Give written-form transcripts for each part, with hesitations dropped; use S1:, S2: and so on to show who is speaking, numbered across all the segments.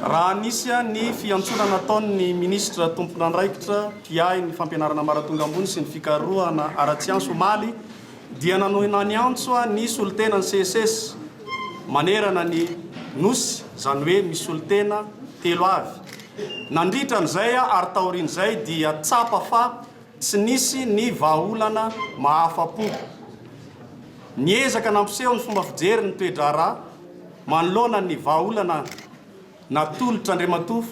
S1: raha nisy ny fiantsonana ataon'ny ministra tompon'andraikitra piay ny fampianarana maratonga ambony sy ny fikarohana ara-tsianso omaly dia nanoina ny antso ny solitena ny CSS manerana ny nosy zany hoe misy solitena telo avy nandritra n'izay ary taorian'izay dia tsapa fa tsy nisy ny vahaolana mahafa-po niezaka nampiseho ny fomba fijery ny toedrara manoloana ny vahaolana natolotra Andriamatoa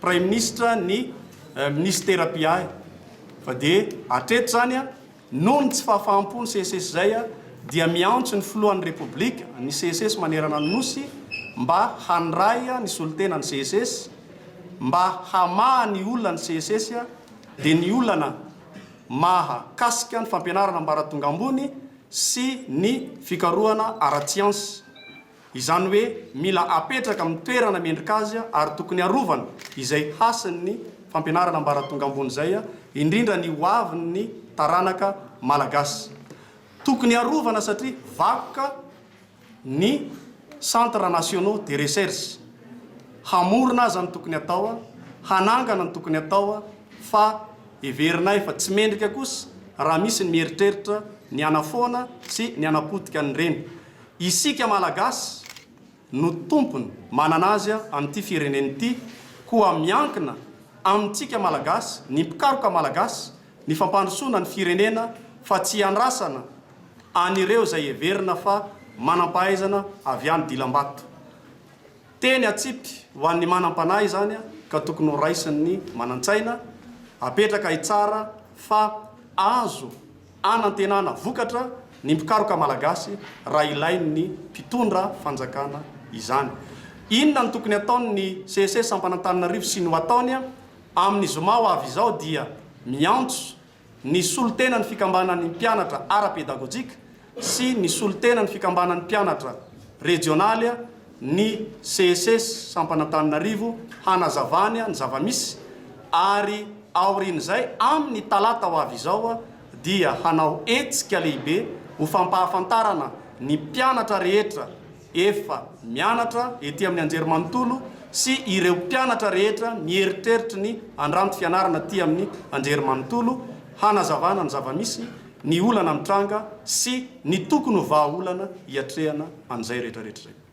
S1: Prime Ministre ny ministera piay fa dia atreto zany noho ny tsy fahafahampo ny CSS zay dia miantso ny filohan'ny Repoblika ny CSS manerana ny nosy mba handray ny solitena ny CSS mba hamaha ny olona ny CSS dia ny olana mahakasika ny fampianarana maratonga ambony sy ny fikarohana ara-tsiansy izany hoe mila apetraka amin'ny toerana mendrika azy ary tokony arovana izay hasin'ny fampianarana maratonga ambony zay indrindra ny hoavin'ny taranaka malagasy tokony arovana satria vakoka ny centres nationaux de recherche hamorona azy ny tokony atao hanangana ny tokony atao fa everinay fa tsy mendrika kosa raha misy ny mieritreritra ny anafoana sy ny anapotika ny reny isika malagasy no tompony manana azy amin'ity fireneny ity koa miankina amintsika malagasy ny mpikaroka malagasy ny fampandrosoana ny firenena fa tsy andrasana anireo zay everina fa manam-pahaizana avy any dilam-bato teny atsipy ho an'ny manam-panahy zany ka tokony ho raisin'ny manan-tsaina apetraka itsara fa azo anantenana vokatra ny mpikaroka malagasy raha ilain'ny mpitondra fanjakana izany inona ny tokony ataon'ny CSS Ampanantananarivo sy ny ataony amin'ny zoma ho avy izao dia miantso ny solitena ny fikambanan'ny mpianatra ara-pedagojika sy ny solitena ny fikambanan'ny mpianatra regionaly ny CSS Ampanantananarivo hanazavany ny zavamisy ary aorin'izay amin'ny talata ho avy izao dia hanao etsika lehibe ho fampahafantarana ny mpianatra rehetra efa mianatra ety amin'ny anjerimanontolo sy ireo mpianatra rehetra mieritreritra ny andranto fianarana ty amin'ny anjerimanontolo hanazavana ny zavamisy ny olana mitranga sy ny tokony ho vahaolana hiatrehana an'izay rehetrarehetra zay